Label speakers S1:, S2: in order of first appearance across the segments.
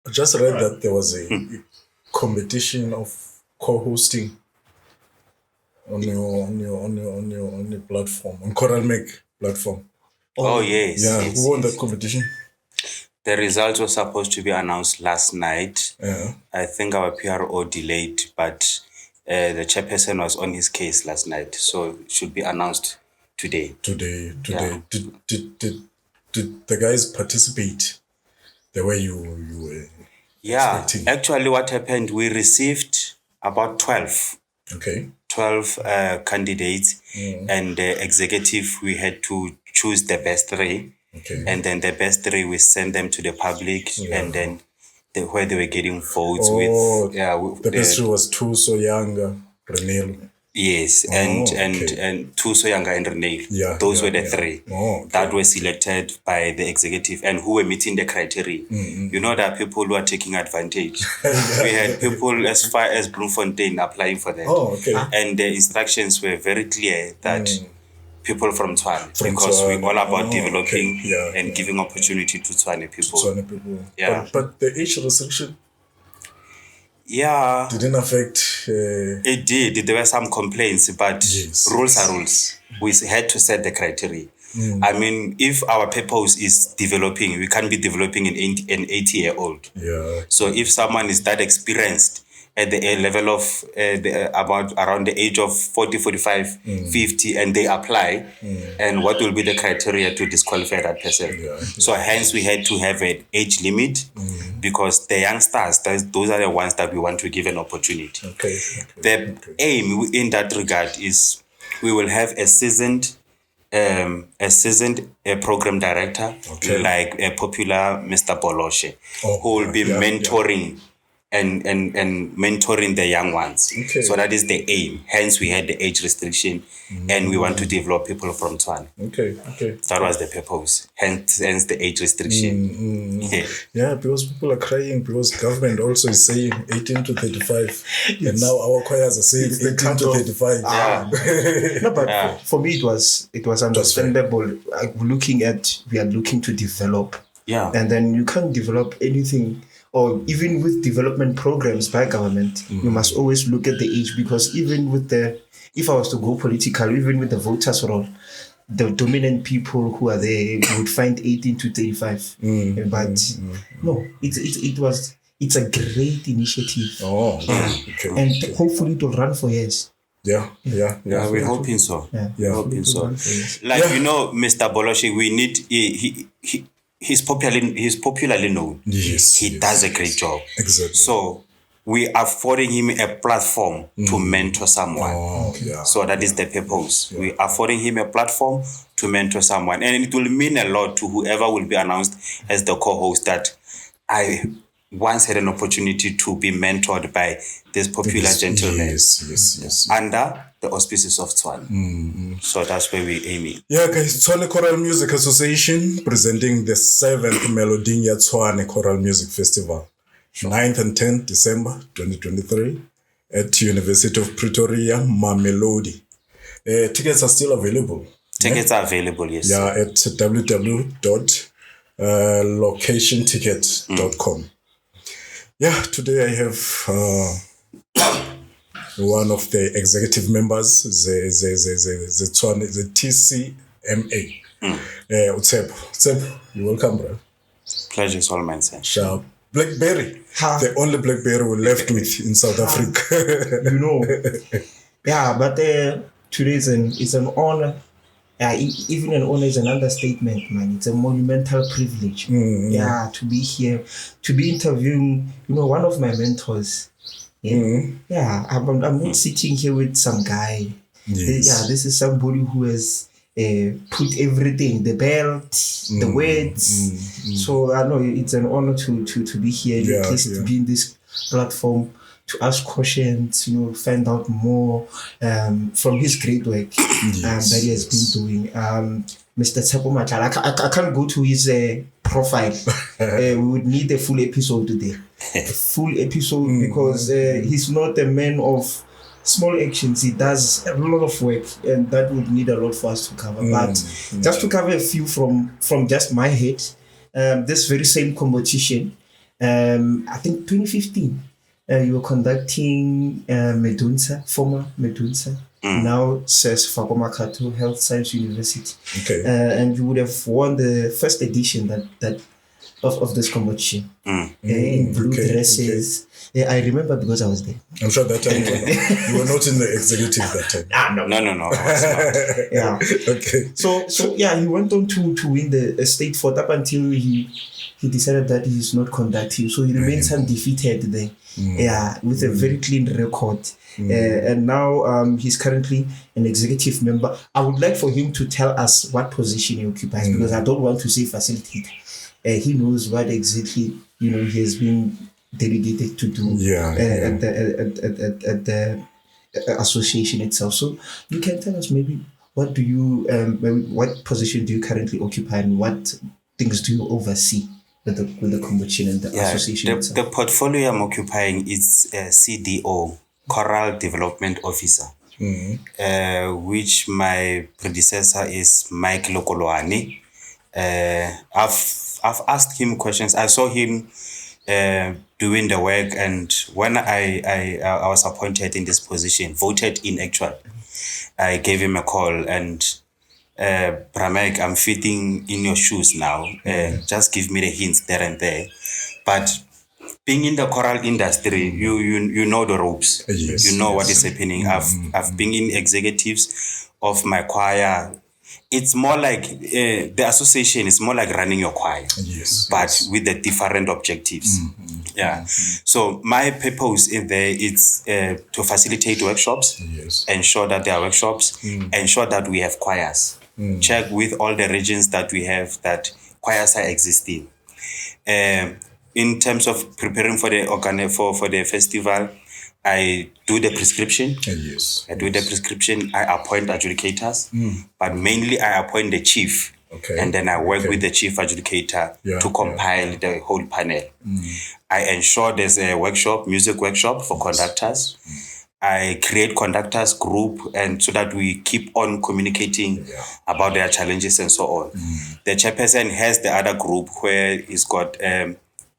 S1: I just read that there was a competition of co-hosting on your platform, on Coral Make platform.
S2: Oh, yes.
S1: Yeah,
S2: yes,
S1: who won
S2: yes.
S1: that competition?
S2: The results were supposed to be announced last night.
S1: Yeah.
S2: I think our PRO delayed, but the chairperson was on his case last night, so it should be announced today.
S1: Today.
S2: Yeah.
S1: Did the guys participate the way you were
S2: Yeah,
S1: expecting?
S2: actually what happened, we received about 12
S1: Okay.
S2: candidates, and the executive, we had to choose the best three.
S1: Okay.
S2: And then the best three, we send them to the public, and then where they were getting votes
S1: with
S2: the
S1: best three was so young, Renel.
S2: Yes, and Tuso Yanga and Renee.
S1: Yeah,
S2: those were the three that were
S1: okay.
S2: selected by the executive and who were meeting the criteria. You know, there are people who are taking advantage. We had people as far as Bloemfontein applying for that.
S1: Okay.
S2: And the instructions were very clear that people from Tshwane, because
S1: Tshwane.
S2: we're all about developing
S1: and
S2: giving opportunity to Tshwane people.
S1: Tshwane people.
S2: Yeah.
S1: But the age restriction
S2: didn't
S1: affect.
S2: It did. There were some complaints, but rules are rules. We had to set the criteria. I mean, if our purpose is developing, we can't be developing an 80-year-old.
S1: Yeah.
S2: So if someone is that experienced at the level of about around the age of 40, 45, 50, and they apply, and what will be the criteria to disqualify that person?
S1: Yeah.
S2: So hence we had to have an age limit, because the youngsters, those are the ones that we want to give an opportunity.
S1: Okay.
S2: The aim in that regard is we will have a seasoned program director, like a popular Mr. Boloshe, who will be mentoring and mentoring the young ones. So that is the aim. Hence, we had the age restriction, and we want to develop people from Tshwane.
S1: Okay.
S2: That was the purpose. Hence the age restriction.
S1: Yeah, because people are crying because government also is saying 18 to 35, and now our choirs are saying 18 to 35.
S3: No, but for me it was understandable. We are looking to develop.
S2: Yeah.
S3: And then you can't develop anything, or even with development programs by government, you must always look at the age, because even with if I was to go political, even with the voters roll, the dominant people who are there would find 18 to 35. No, it's a great initiative. And hopefully it will run for years.
S1: Yeah,
S2: we're hoping so.
S1: Yeah,
S2: hoping so. Like, you know, Mr. Boloshe, we need he's popularly known.
S1: Yes.
S2: He does a great job.
S1: Exactly.
S2: So we are affording him a platform to mentor someone. So that is the purpose. We are affording him a platform to mentor someone. And it will mean a lot to whoever will be announced as the co-host, that I once had an opportunity to be mentored by this popular gentleman.
S1: Yes.
S2: Under the auspices of Tshwane. So that's where we're aiming.
S1: Yeah, guys, Tshwane Choral Music Association presenting the 7th Meloding Tshwane Choral Music Festival. 9th and 10th December 2023 at University of Pretoria, Meloding. Tickets are still available.
S2: Tickets are available, yes.
S1: Yeah, at www.locationticket.com. Yeah, today I have one of the executive members, the TCMA. Tshepo, you're welcome, bro.
S2: Pleasure is all mine, sir.
S1: Sharp. Blackberry. The only Blackberry we left with in South Africa.
S3: You know. Yeah, but today it's an honor. Even an honor is an understatement, man. It's a monumental privilege. Yeah, to be here, to be interviewing, one of my mentors. Yeah, I'm not sitting here with some guy.
S1: Yes.
S3: This is somebody who has put everything, the belt, the words. So I know it's an honor to be here, at least to be in this platform, to ask questions, find out more from his great work that he has been doing. Mr. Tshepo Matlala, I can't go to his profile. We would need a full episode today. A full episode, because he's not a man of small actions. He does a lot of work, and that would need a lot for us to cover. But just to cover a few from just my head, this very same competition I think 2015, you were conducting former Medunsa, now says Fakomakato Health Science University.
S1: Okay.
S3: And you would have won the first edition that of this competition in blue dresses. Okay. Yeah, I remember because I was there.
S1: I'm sure that time you were not in the executive that time.
S2: No. I was not.
S3: Yeah.
S1: Okay.
S3: So yeah, he went on to win the state fourth up until he decided that he's not conducting. So he remains undefeated there. Yeah, with a very clean record. And now he's currently an executive member. I would like for him to tell us what position he occupies because I don't want to say facilitator. He knows what exactly he has been delegated to do at the association itself. So you can tell us maybe what position do you currently occupy and what things do you oversee with the convention and the association itself?
S2: The portfolio I'm occupying is CDO, Choral Development Officer, which my predecessor is Mike Lokolwane. I've asked him questions. I saw him doing the work, and when I was appointed in this position, voted in actually, I gave him a call and Bramek, I'm fitting in your shoes now. Just give me the hints there and there. But being in the choral industry, you know the ropes.
S1: Yes,
S2: you know what is happening. I've been in executives of my choir. It's more like the association is more like running your choir, but with the different objectives. So my purpose in there is to facilitate workshops, ensure that there are workshops, ensure that we have choirs, check with all the regions that we have that choirs are existing. In terms of preparing for the festival, I do the prescription. I do the prescription. I appoint adjudicators, but mainly I appoint the chief. And then I work with the chief adjudicator to compile the whole panel. I ensure there's a music workshop for conductors. I create conductors group, and so that we keep on communicating about their challenges and so on. The chairperson has the other group where he's got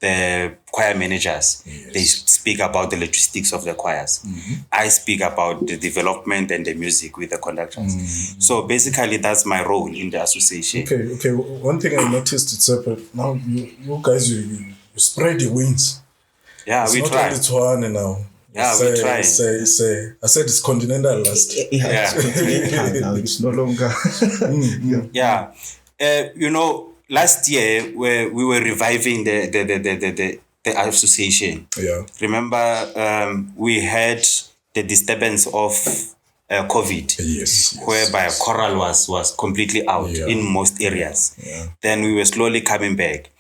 S2: the choir managers. They speak about the logistics of the choirs. I speak about the development and the music with the conductors. So basically that's my role in the association.
S1: Okay. One thing I noticed, Tshepo, now you guys, you spread your wings.
S2: Yeah,
S1: it's
S2: we
S1: not
S2: try.
S1: Only Tswane now.
S2: Yeah, we try.
S1: I said it's continental last.
S3: It's continental now. It's no longer.
S2: Last year we were reviving the association. Remember, we had the disturbance of COVID, whereby choral was completely out in most areas. Then we were slowly coming back.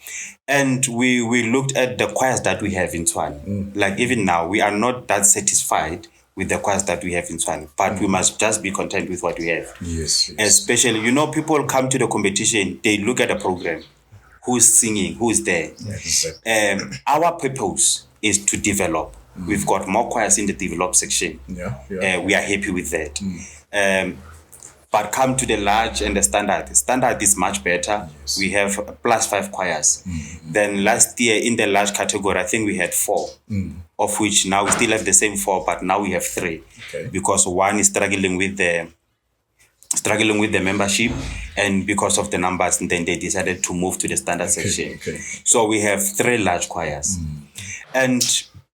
S2: And we looked at the choirs that we have in Tshwane. Like even now, we are not that satisfied with the choirs that we have in Tshwane, but we must just be content with what we have. Especially, people come to the competition, they look at the program, who's singing, who's there. Our purpose is to develop. We've got more choirs in the develop section. We are happy with that. But come to the large and the standard. The standard is much better. We have +5 choirs. Then last year in the large category, I think we had 4, of which now we still have the same 4, but now we have 3. Because one is struggling with the membership, and because of the numbers, and then they decided to move to the standard section. So we have 3 large choirs. And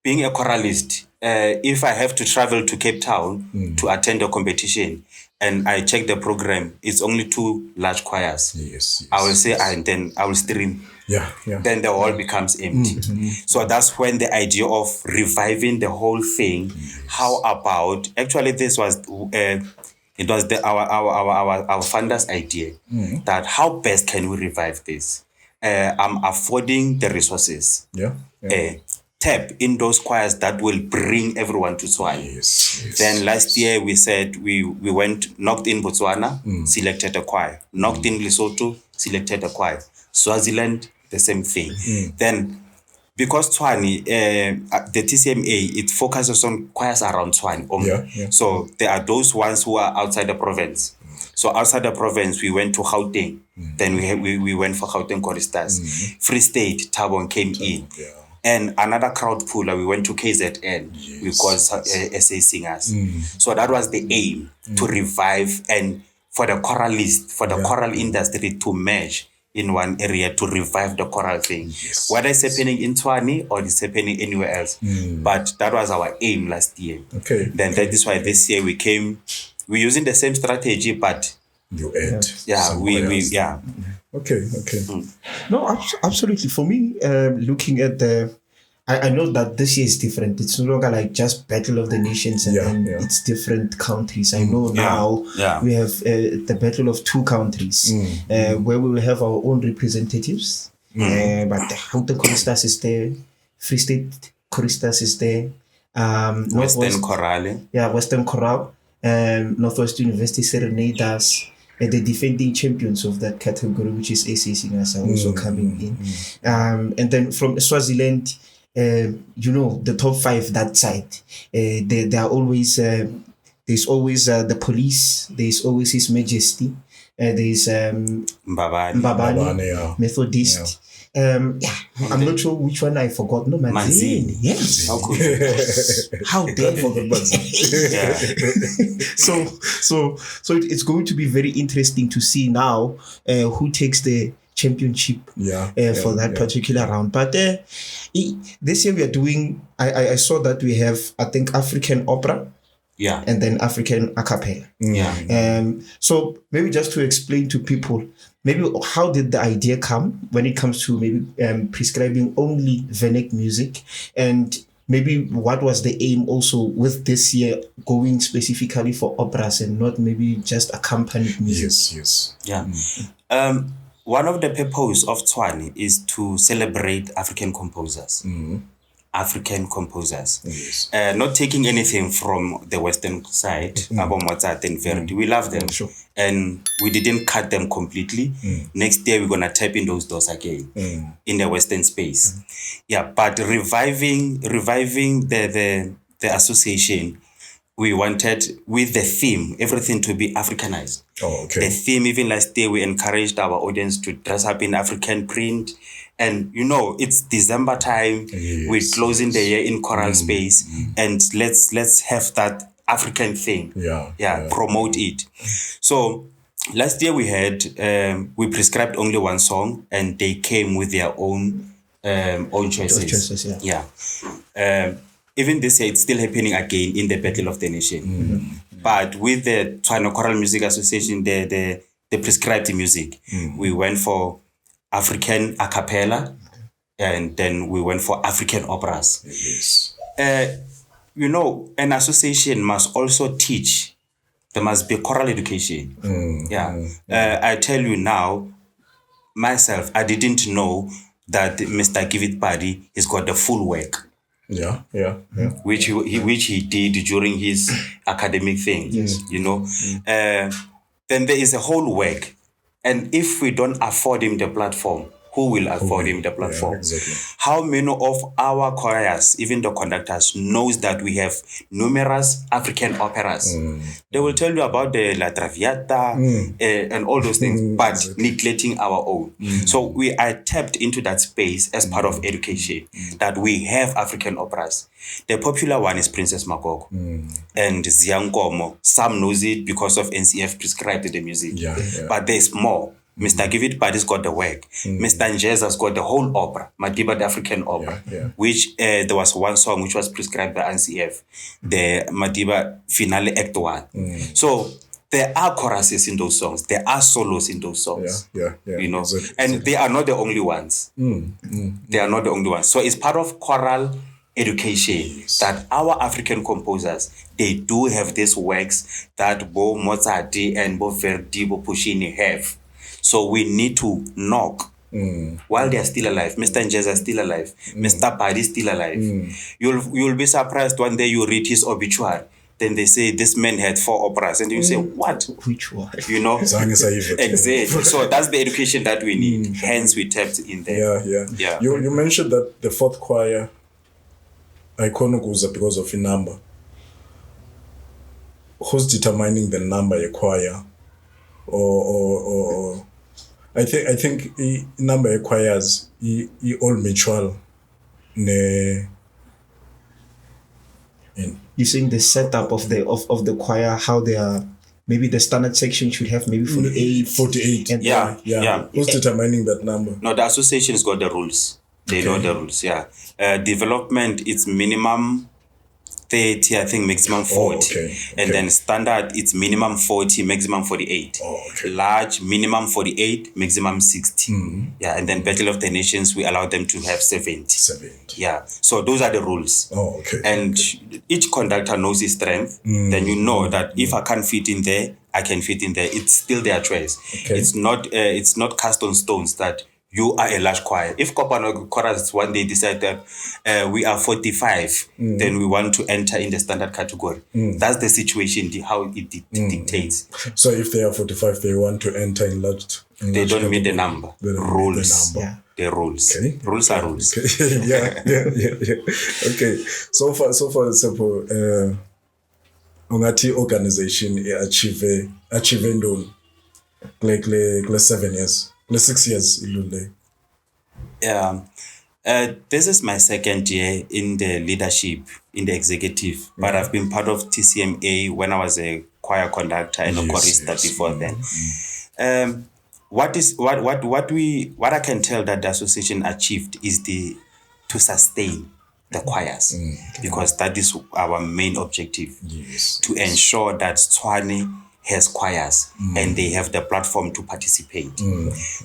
S2: being a choralist, if I have to travel to Cape Town to attend a competition, and I check the program, it's only 2 large choirs. I will say, and then I will stream. Then the hall becomes empty. So that's when the idea of reviving the whole thing. How about actually this was it was our founders' idea that how best can we revive this? I'm affording the resources. Tap in those choirs that will bring everyone to Tshwane. Then last year we said we knocked in Botswana, selected a choir. Knocked in Lesotho, selected a choir. Swaziland, the same thing. Then because Tshwane, the TCMA, it focuses on choirs around Tshwane only. So there are those ones who are outside the province. So outside the province, we went to Gauteng. Then we went for Gauteng choristers. Free State, Tabon came in. And another crowd puller, we went to KZN. We got SA singers. So that was the aim, to revive and for the choralist, for the choral industry to merge in one area to revive the choral thing. Whether it's happening in Tshwane or it's happening anywhere else. But that was our aim last year. Then that is why this year we're using the same strategy, but
S1: you add. Okay.
S3: No, absolutely. For me, looking at I know that this year is different. It's no longer like just Battle of the Nations and then it's different countries. I know now we have the Battle of two countries where we will have our own representatives. But the Gauteng Choristers is there, Free State Choristers is there,
S2: Western Choral.
S3: Yeah, Western Choral, Northwest University Serenaders. The defending champions of that category, which is AC singers, are also coming in. And then from Swaziland, the top 5 that side, there are always there's always the police, there's always His Majesty, there's Mbabane, Methodist. I'm not sure which one I forgot. No, Manzini. Yes. How dare I forget Manzini? So it's going to be very interesting to see now who takes the championship for that particular round. But this year we are doing. I saw that we have, I think, African opera. And then African a cappella. So maybe just to explain to people, maybe how did the idea come when it comes to maybe prescribing only Venek music, and maybe what was the aim also with this year going specifically for operas and not maybe just accompanied music?
S2: One of the purposes of Tshwane is to celebrate African composers. African composers. Not taking anything from the Western side, about Mozart and Verdi. We love them. And we didn't cut them completely. Next year, we're going to tap in those doors again in the Western space. But reviving the association, we wanted, with the theme, everything to be Africanized. The theme, even last year, we encouraged our audience to dress up in African print. And it's December time. We're closing the year in choral space, and let's have that African thing. Promote it. So last year we had we prescribed only one song, and they came with their own choices. Even this year, it's still happening again in the Battle of the Nation. But with the Tshwane Choral Music Association, the prescribed music, we went for African a cappella, and then we went for African operas. An association must also teach. There must be choral education. I tell you now, myself, I didn't know that Mr. Give It Buddy has got the full work. Which he did during his academic thing. Then there is a whole work. And if we don't afford him the platform, who will afford him the platform? How many of our choirs, even the conductors, knows that we have numerous African operas? They will tell you about the La Traviata and all those things, but neglecting our own. So we are tapped into that space as part of education, that we have African operas. The popular one is Princess Makoko and Ziankomo. Some knows it because of NCF prescribed the music. But there's more. Mr. Give It Buddy's got the work. Mr. Njeza's got the whole opera, Madiba the African opera, which there was one song which was prescribed by NCF, the Madiba Finale Act 1. So there are choruses in those songs. There are solos in those songs. And they are not the only ones. They are not the only ones. So it's part of choral education that our African composers, they do have these works that Bo Mozart and Bo Verdi, Bo Puccini have. So we need to knock while they are still alive. Mr. Njeza is still alive. Mr. Buddy is still alive. You'll be surprised one day you read his obituary. Then they say this man had 4 operas, and you say, what?
S3: Which one?
S2: Exactly. So that's the education that we need. Hence, we tapped in there.
S1: You mentioned that the 4th choir, Ikonoguza, because of a number. Who's determining the number a choir? Or I think number of choirs all mutual.
S3: You're saying the setup of the choir, how they are. Maybe the standard section should have maybe 48.
S1: 48.
S3: And
S2: Yeah.
S1: Who's determining that number?
S2: No, the association's got the rules. They know the rules, yeah. Development, it's minimum 30, I think maximum 40. And then standard, it's minimum 40, maximum 48. Large, minimum 48, maximum 60. Yeah, and then Battle of the Nations, we allow them to have 70. Yeah, so those are the rules. And each conductor knows his strength. Then you know that if I can't fit in there, I can fit in there. It's still their choice. It's not cast on stones that you are a large choir. If Kopano Chorus one day decide that we are 45, then we want to enter in the standard category. That's the situation, how it dictates.
S1: So if they are 45, they want to enter in large.
S2: They don't meet the number. Rules. The rules. Rules are rules.
S1: Yeah. Okay. So far, Tshepo, ungati organization achieve ndoni kule 7 years. 6 years ilule.
S2: Yeah. This is my second year in the leadership, in the executive, but I've been part of TCMA when I was a choir conductor and a chorista before then. What I can tell that the association achieved is to sustain the choirs, because that is our main objective, to ensure that Tshwane has choirs and they have the platform to participate.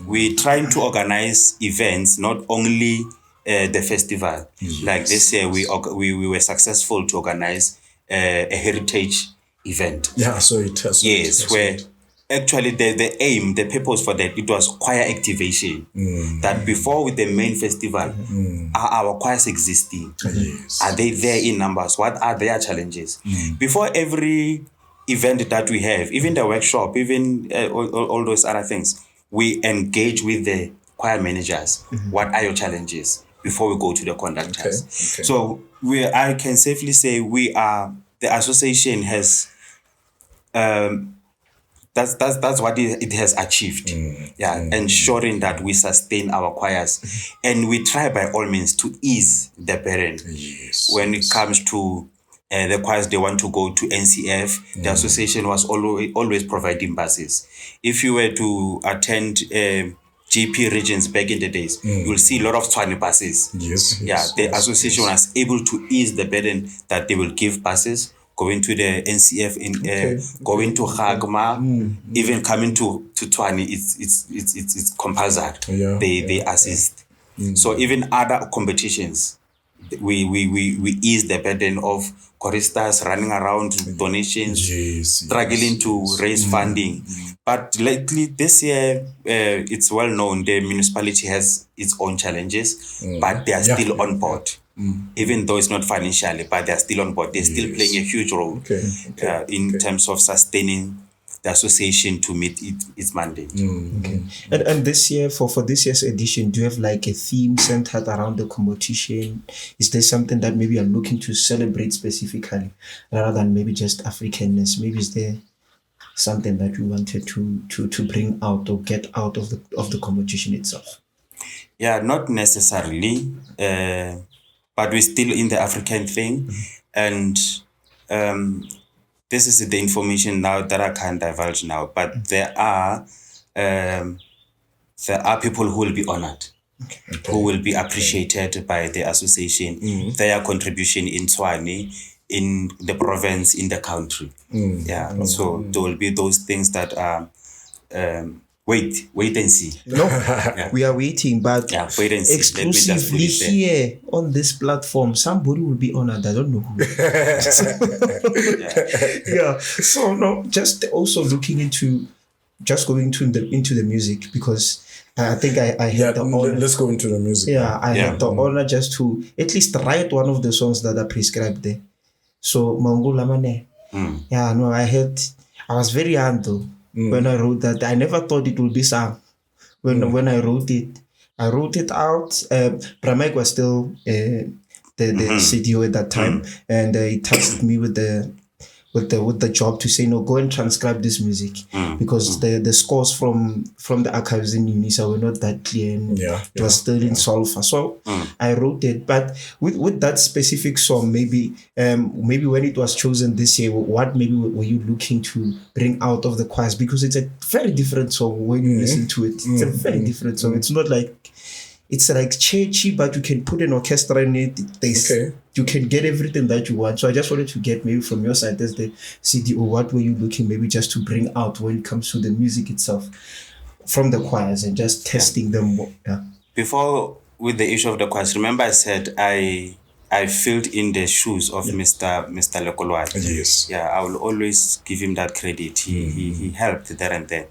S2: We're trying to organize events, not only the festival. Like this year, we were successful to organize a heritage event.
S1: Yeah, so it has.
S2: Yes, where actually the aim, the purpose for that, it was choir activation. That before with the main festival, are our choirs existing? Are they there in numbers? What are their challenges? Before every event that we have, even the workshop, even all those other things, we engage with the choir managers. What are your challenges before we go to the conductors? So I can safely say the association has that's what it has achieved. Ensuring that we sustain our choirs, and we try by all means to ease the burden when it comes to the choirs. They want to go to NCF. The association was always providing buses. If you were to attend GP regions back in the days, you'll see a lot of Tshwane buses. The association was able to ease the burden that they will give buses, going to the NCF, going to Hagma, even coming to Tshwane. It's compulsory. They assist. So even other competitions, we ease the burden of choristas running around donations, struggling to raise funding. But lately, this year, it's well known the municipality has its own challenges, but they are still on board. Even though it's not financially, but they're still on board. They're still playing a huge role in terms of sustaining the association to meet its mandate.
S3: And this year, for this year's edition, do you have like a theme centered around the competition? Is there something that maybe you're looking to celebrate specifically, rather than maybe just Africanness? Maybe is there something that you wanted to bring out or get out of the competition itself?
S2: Yeah, not necessarily, but we're still in the African thing, and this is the information now that I can't divulge now, but there are people who will be honored, who will be appreciated by the association, their contribution in Tshwane, in the province, in the country. So there will be those things that are wait and see.
S3: We are waiting, but
S2: wait and see.
S3: Exclusively here on this platform, somebody will be honored. I don't know who. So no, just also looking into, just going into the music, because I think I had the honor.
S1: Let's go into the music.
S3: I had the honor just to at least write one of the songs that are prescribed there. So Mangula Mane. I was very young though. When I wrote that, I never thought it would be sung. When I wrote it out. Pramek was still the CDO at that time, and he tasked me with with the job to say, no, go and transcribe this music, because the scores from the archives in Unisa were not that clear, and it was still in Solfa. So I wrote it. But with that specific song, maybe when it was chosen this year, what maybe were you looking to bring out of the choirs? Because it's a very different song when you listen to it. It's a very different song. It's not like, it's like churchy, but you can put an orchestra in it. You can get everything that you want. So I just wanted to get maybe from your side as the CDO, what were you looking maybe just to bring out when it comes to the music itself from the choirs and just testing them? Yeah.
S2: Before, with the issue of the choirs, remember I said I filled in the shoes of Mr. Lekolwane.
S1: Yes.
S2: Yeah, I will always give him that credit. He helped there and there.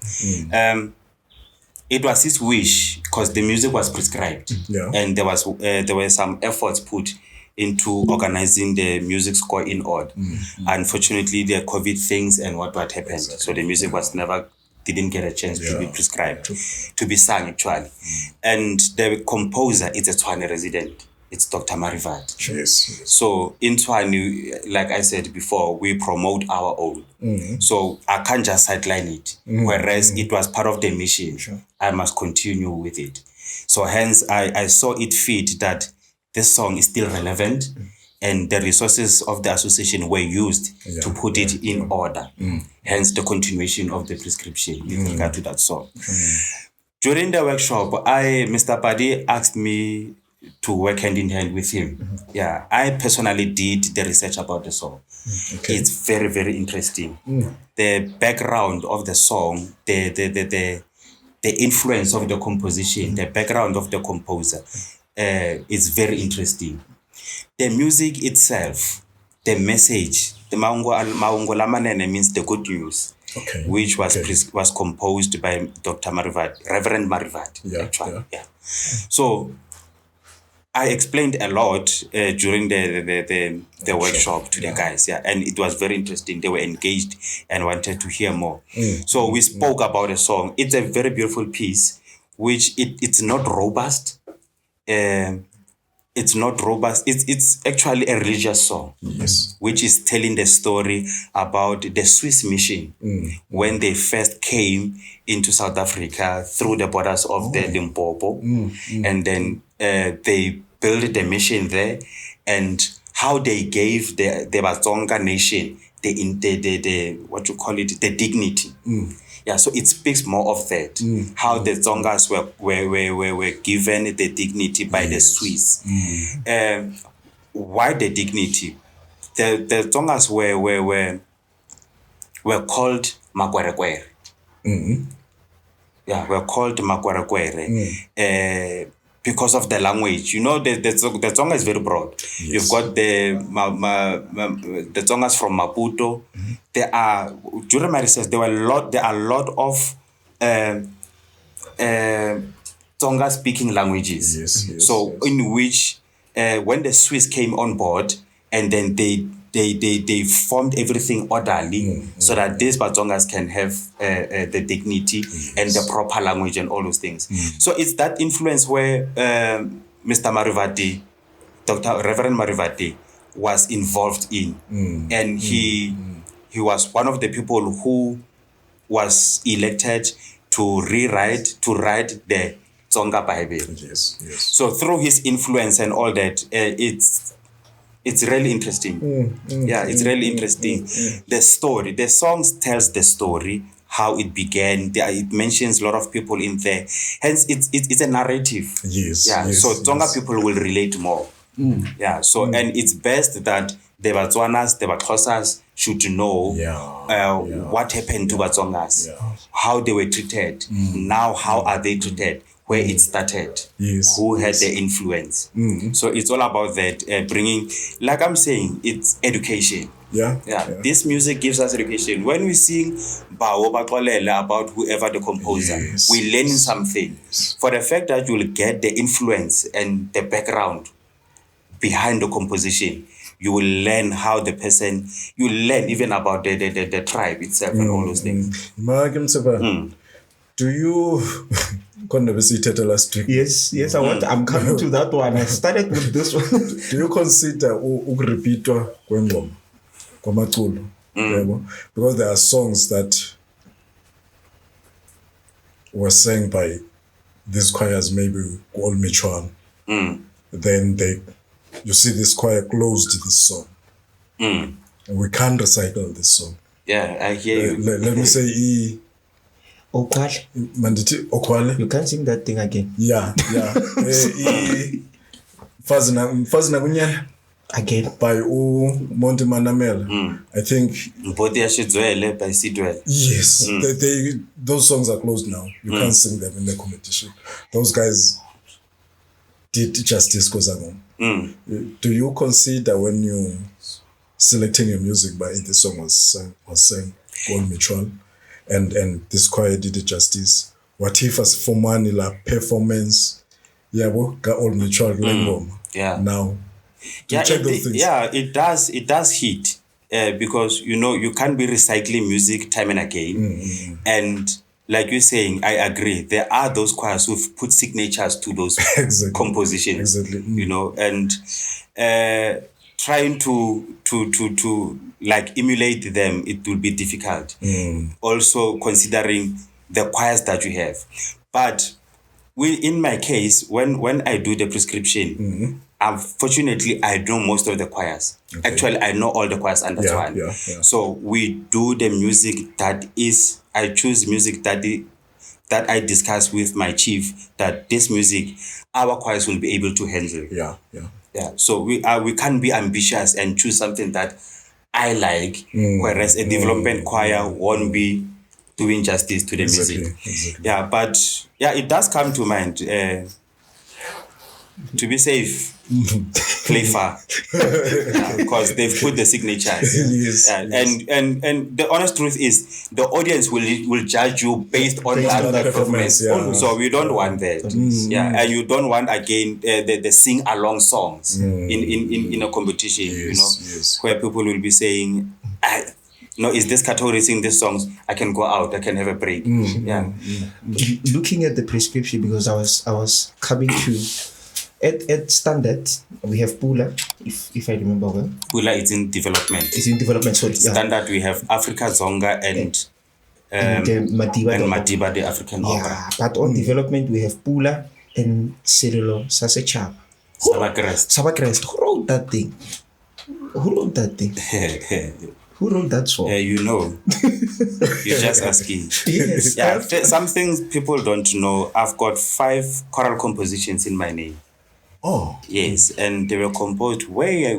S2: It was his wish, because the music was prescribed, and there were some efforts put into organizing the music score in order. Unfortunately, the COVID things and what happened, so the music didn't get a chance to be prescribed, to be sung actually. And the composer is a Tshwane resident. It's Dr. Marivat.
S1: Yes.
S2: So in Tshwane, like I said before, we promote our own. So I can't just sideline it. Whereas it was part of the mission. I must continue with it. So hence I saw it fit that this song is still relevant, and the resources of the association were used to put it in order. Hence the continuation of the prescription with regard to that song. During the workshop, Mr. Padi asked me to work hand in hand with him. Yeah, I personally did the research about the song. It's very, very interesting. The background of the song, the influence of the composition, the background of the composer, is very interesting. The music itself, the message, the Maungo Lamanene means the good news, which was composed by Dr. Marivat, Reverend Marivat. So I explained a lot during the workshop to the guys, and it was very interesting. They were engaged and wanted to hear more. So we spoke about the song. It's a very beautiful piece, which it's not robust. It's not robust. It's actually a religious song, which is telling the story about the Swiss mission when they first came into South Africa through the borders of the Limpopo, and then they built the mission there, and how they gave the Batsonga nation the what you call it, the dignity. Yeah, so it speaks more of that. How the Tsongas were given the dignity by the Swiss. Why the dignity? The Tsongas were called Makwerekwere. Yeah, were called Makwerekwere. Because of the language. You know, the Tsonga is very broad. You've got the Tsongas from Maputo. There are, during my research, there are a lot of Tsonga speaking languages. So in which when the Swiss came on board, and then they formed everything orderly, so that these Batsongas can have the dignity and the proper language and all those things. So it's that influence where Mr. Marivati, Dr. Reverend Marivati, was involved in, and he was one of the people who was elected to write the Tsonga Bible. So through his influence and all that, it's really interesting. It's really interesting. The story, the song tells the story, how it began. It mentions a lot of people in there. Hence, it's a narrative. So Tsonga people will relate more. And it's best that the Batswanas, the Baxhosas should know what happened to Batsongas, how they were treated. Now, how are they treated? Where it started, who had the influence. So it's all about that, bringing, like I'm saying, it's education. This music gives us education. When we sing Bawo Bakolela about whoever the composer, we learn something. For the fact that you will get the influence and the background behind the composition, you will learn how the person, you learn even about the tribe itself and all those things.
S1: Do you last week?
S3: Yes, I'm coming to that one. I started with this one.
S1: Do you consider ukurepitwa kwengoma kwamaculo Because there are songs that were sang by these choirs, maybe Old Michuan. Then you see this choir closed this song. And we can't recycle this song.
S2: Yeah, I hear you.
S1: Let me say,
S3: Okwale.
S1: Manditi Okwale.
S3: You can't sing that thing again.
S1: Yeah. Fazina Gunyana.
S3: Again.
S1: By Monte Manamela. I think.
S2: By Sidwell.
S1: Yes. Those songs are closed now. You can't sing them in the competition. Those guys did justice Kozagong. Do you consider when you selecting your music by the song was sang Gold Mitchell and this choir did it justice? What if as for money la performance got Old Mitchell now check those things.
S2: It does hit because you can't be recycling music time and again. And like you're saying, I agree. There are those choirs who've put signatures to those compositions.
S1: Exactly.
S2: And trying to like emulate them, it will be difficult. Also considering the choirs that you have. But in my case, when I do the prescription, unfortunately, I know most of the choirs. Okay. Actually, I know all the choirs under Tshwane.
S1: Yeah.
S2: So we do the music I choose music that I discuss with my chief that this music, our choirs will be able to handle.
S1: Yeah.
S2: So we can't be ambitious and choose something that I like, whereas a development choir won't be doing justice to the music.
S1: Exactly.
S2: Yeah, but it does come to mind. To be safe, play far, because they've put the signatures.
S1: Yes.
S2: And the honest truth is, the audience will judge you based on that performance.
S1: Yeah.
S2: So we don't want that. And you don't want again the sing along songs in a competition.
S1: Yes.
S2: Where people will be saying, is this category sing these songs? I can go out. I can have a break.
S3: Looking at the prescription, because I was coming to. At standard, we have Pula, if I remember well.
S2: Pula is in development.
S3: Sorry.
S2: Standard, we have Africa Zonga and
S3: Madiba,
S2: the African opera.
S3: But on development, we have Pula and Cirilo Sasechaba. Sabakrest. Who wrote that thing? Who wrote that song?
S2: You're just asking.
S3: Yes.
S2: Some things people don't know. I've got 5 choral compositions in my name.
S1: Oh.
S2: Yes, and they were composed way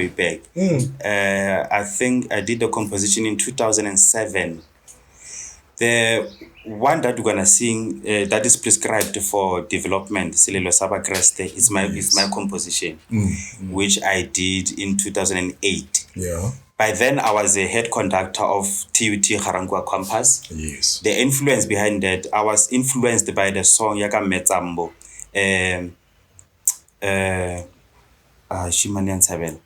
S2: back. I think I did the composition in 2007. The one that we're gonna sing that is prescribed for development, Silelo Sabakreste, is my composition, which I did in 2008.
S1: Yeah.
S2: By then, I was a head conductor of TUT Harangwa Campus.
S1: Yes.
S2: The influence behind that, I was influenced by the song Yaka Metambo. Shimanian Sabel.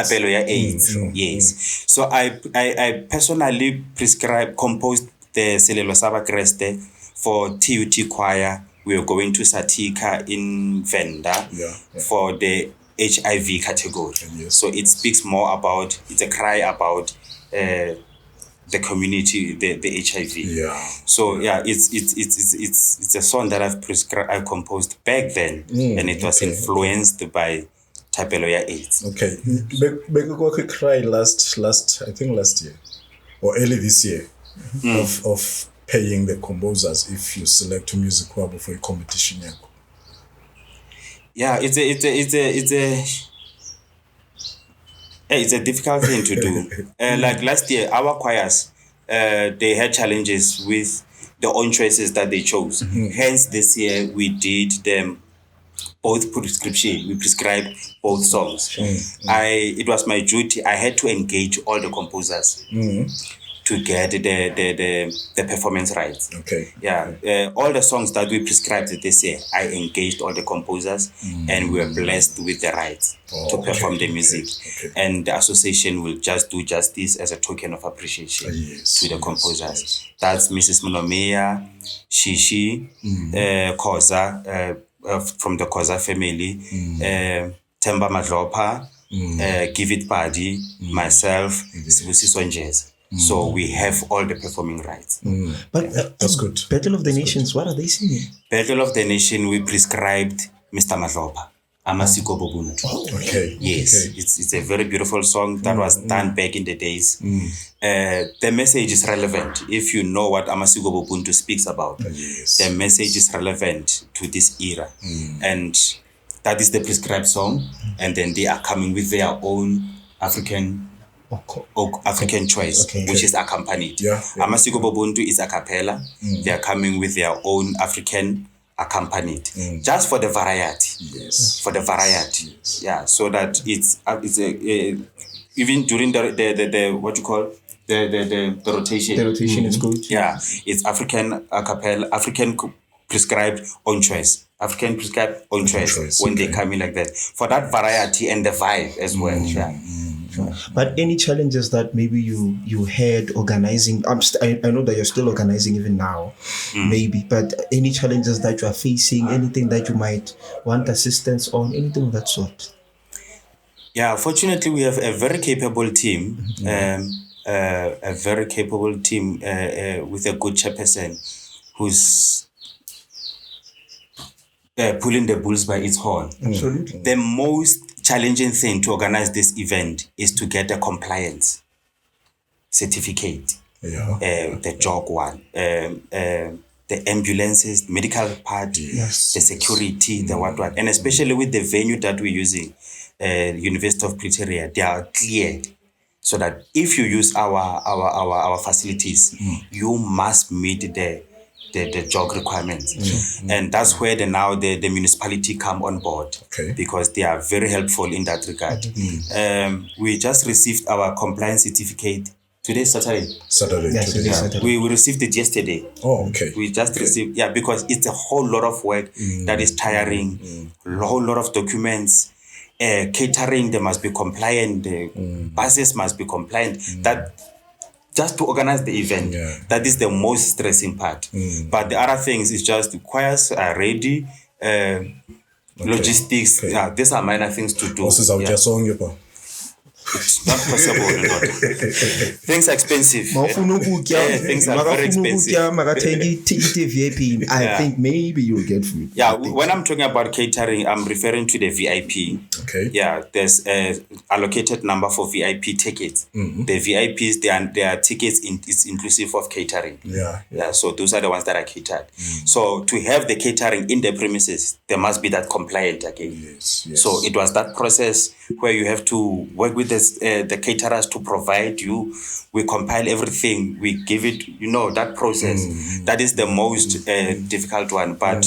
S2: Tapelo ya AIDS. Yes. So I personally composed the Selelo Sabakreste for TUT choir. We were going to Satika in Venda for the HIV category. So it speaks more about, it's a cry about the community, the HIV.
S1: Yeah.
S2: So it's a song that I composed back then, and it was influenced by Tapeloya AIDS.
S1: Okay. Begukwa cry last year or early this year of paying the composers if you select music kwabo for a competition.
S2: Yeah, it's a difficult thing to do. Like last year, our choirs, they had challenges with the own choices that they chose. Hence, this year we did them both prescription. We prescribed both songs. It was my duty. I had to engage all the composers to get the performance rights.
S1: Okay.
S2: Yeah. All the songs that we prescribed this year, I engaged all the composers, and we were blessed with the rights to perform the music.
S1: Okay.
S2: And the association will just do justice as a token of appreciation to the composers. Yes. That's Mrs. Monomea, Shishi, Koza, from the Koza family, Themba Madlopa, Give It Padi, myself, Sibusiso Njeza. So we have all the performing rights.
S3: But
S1: that's good.
S3: Battle of the Nations, what are they singing?
S2: Battle of the Nation, we prescribed Mr. Madlopa, Amasiko Bobuntu.
S1: Okay.
S2: Yes,
S1: Okay.
S2: it's a very beautiful song that was done back in the days. The message is relevant. If you know what Amasiko Bobuntu speaks about, the message is relevant to this era. And that is the prescribed song. And then they are coming with their own African choice, which is accompanied. Amasiko Bobuntu is a cappella. They are coming with their own African accompanied, just for the variety. For the variety. Yeah, so that it's even during the what you call the rotation.
S3: The rotation is good.
S2: Yeah, it's African cappella, African prescribed own choice. African prescribed own choice when they come in like that. For that variety and the vibe as well. Yeah.
S3: But any challenges that maybe you had organizing? I know that you're still organizing even now, maybe. But any challenges that you are facing, anything that you might want assistance on, anything of that sort?
S2: Yeah, fortunately, we have a very capable team. A very capable team with a good chairperson who's pulling the bulls by its horn.
S3: Absolutely.
S2: The most challenging thing to organize this event is to get a compliance certificate. The JOG one, the ambulances, medical part, the security, the what, and especially with the venue that we're using, University of Pretoria, they are clear. So that if you use our facilities, you must meet the JOG requirements. And that's where the municipality come on board, because they are very helpful in that regard. We just received our compliance certificate today, Saturday.
S3: Saturday.
S2: We received it yesterday.
S1: Oh, okay.
S2: We just received, because it's a whole lot of work that is tiring, a whole lot of documents. Catering, they must be compliant, the buses must be compliant. That just to organize the event, that is the most stressing part. But the other things is just the choirs are ready, logistics. These are minor things to do. It's not possible. Things are expensive. Things are very expensive.
S3: I think maybe you'll get food.
S2: When I'm talking about catering, I'm referring to the VIP. There's an allocated number for VIP tickets. The VIPs, their tickets is inclusive of catering. So those are the ones that are catered. So to have the catering in the premises, there must be that compliant again. So it was that process where you have to work with the caterers to provide you. We compile everything. We give it, that process. That is the most difficult one. But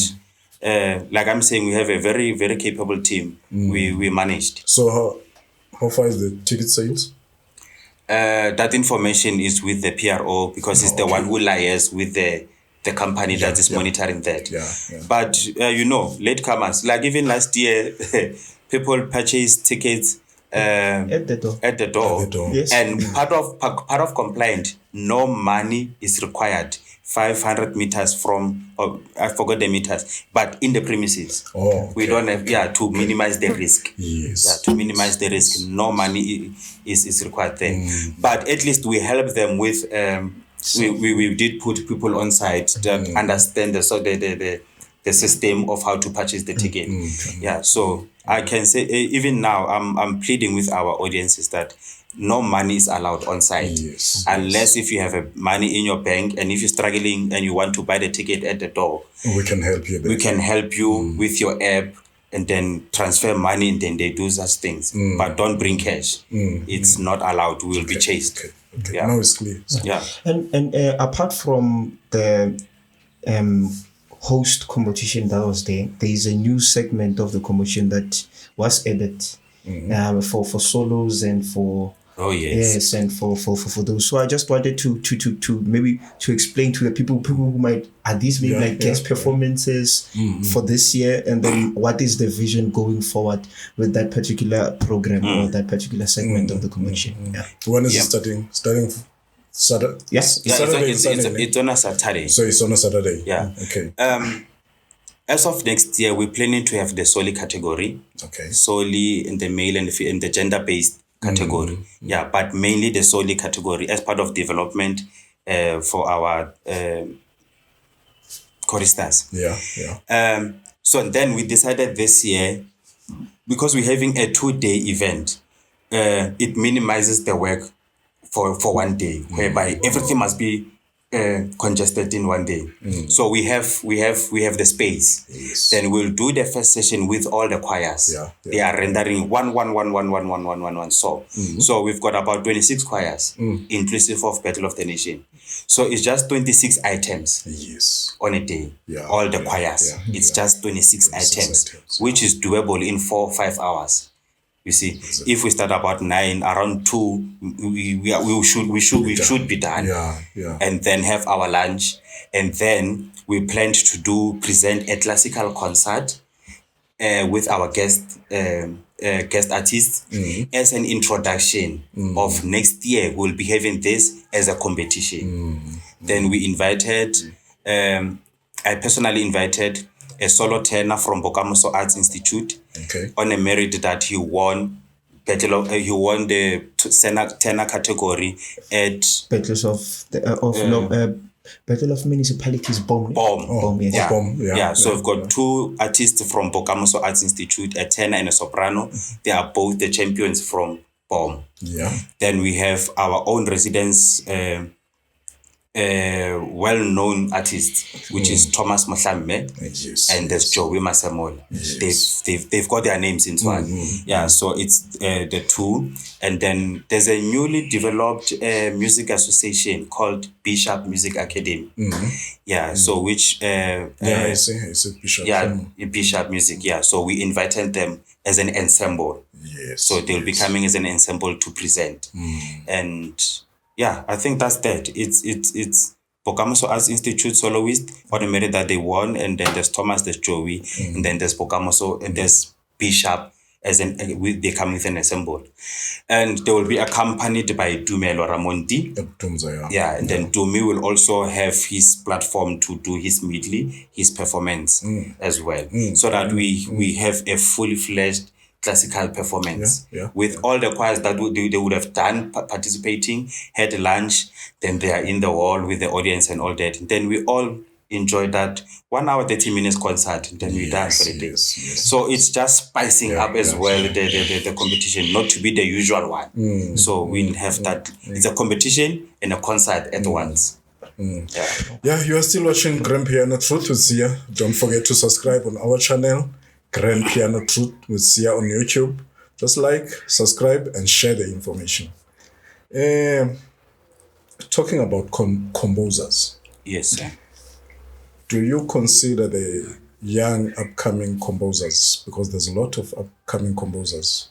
S2: like I'm saying, we have a very, very capable team. We managed.
S1: So how far is the ticket sales?
S2: That information is with the PRO, because it's the one who liaises with the company that is monitoring that. But, latecomers, like even last year, people purchased tickets at the door.
S3: Yes.
S2: And part of compliant, no money is required. 500 meters from, I forgot the meters, but in the premises. We don't have, to minimize the risk. To minimize the risk, no money is required there. But at least we help them with, we did put people on site that understand the system of how to purchase the ticket. So I can say, even now, I'm pleading with our audiences that no money is allowed on site, unless if you have money in your bank, and if you're struggling and you want to buy the ticket at the door,
S1: we can help you.
S2: We can help you with your app, and then transfer money, and then they do such things. But don't bring cash. It's not allowed. We will be chased.
S1: Now it's clear.
S3: And apart from the host competition that was there is a new segment of the competition that was added for solos and for and for those. So I just wanted to maybe to explain to the people who might, are these maybe like guest performances for this year, and then what is the vision going forward with that particular program or that particular segment of the competition?
S1: When is it starting? Saturday?
S3: Yes.
S2: It's on a Saturday.
S1: So it's on a Saturday?
S2: Yeah.
S1: Okay.
S2: As of next year, we're planning to have the solely category.
S1: Okay.
S2: Solely in the male and the gender-based category. Yeah, but mainly the solely category as part of development for our choristers.
S1: Yeah.
S2: So then we decided this year, because we're having a 2-day event, it minimizes the work for 1 day, whereby everything must be congested in 1 day. So we have the space.
S1: Yes.
S2: Then we'll do the first session with all the choirs.
S1: Yeah.
S2: They are rendering 1 so. So we've got about 26 choirs, inclusive of Battle of the Nation. So it's just 26 items.
S1: Yes.
S2: On a day.
S1: Yeah.
S2: All the choirs. It's just 26 items, which is doable in 4 or 5 hours. You see, if we start about 9, around 2, we should be done.
S1: Yeah.
S2: And then have our lunch, and then we planned to present a classical concert with our guest artists as an introduction of next year. We'll be having this as a competition. Then we invited, I personally invited a solo tenor from Bokamoso Arts Institute.
S1: Okay.
S2: On a merit that he won the tenor category at
S3: Battle of Municipalities BOM.
S2: Yes.
S1: BOM.
S2: Yeah. So we've got 2 artists from Bokamoso Arts Institute, a tenor and a soprano. They are both the champions from BOM.
S1: Yeah.
S2: Then we have our own residence well-known artist, which is Thomas Mohlamme, and there's Joey Masemola. They've got their names in Tshwane. Yeah, so it's the 2, and then there's a newly developed music association called Bishop Music Academy. Yeah, so which
S1: I see Bishop.
S2: Yeah, Bishop Music. Yeah, so we invited them as an ensemble.
S1: Yes.
S2: So they'll be coming as an ensemble to present, and yeah, I think that's that. It's Bokamoso Arts Institute soloist on the merit that they won, and then there's Thomas, there's Joey, and then there's Bokamoso, and there's Bishop they come with an ensemble, and they will be accompanied by Dumelo Ramondi. Yeah, and then Dumi will also have his platform to do his medley, his performance as well, so that we have a fully fledged classical performance with all the choirs that they would have done participating, had lunch, then they are in the hall with the audience and all that. And then we all enjoy that 1 hour 30 minutes concert, and then we're done for the day. So it's just spicing up as well the competition, not to be the usual one. So we'll have that. It's a competition and a concert at once.
S1: Yeah, you are still watching Grand Piano Truth with Sia. Don't forget to subscribe on our channel, Grand Piano Truth with Sia on YouTube. Just like, subscribe, and share the information. Talking about composers.
S2: Yes, sir.
S1: Do you consider the young upcoming composers, because there's a lot of upcoming composers?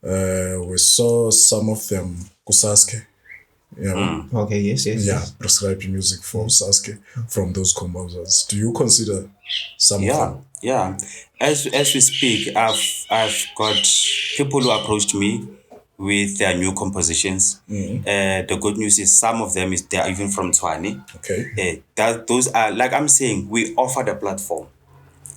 S1: We saw some of them, Kusaske.
S3: Okay, yes.
S1: Yeah, prescribed music for Sasuke from those composers. Do you consider some of them?
S2: Yeah. As we speak, I've got people who approached me with their new compositions. The good news is some of them they are even from Tshwane.
S1: Okay.
S2: Those are, like I'm saying, we offer the platform.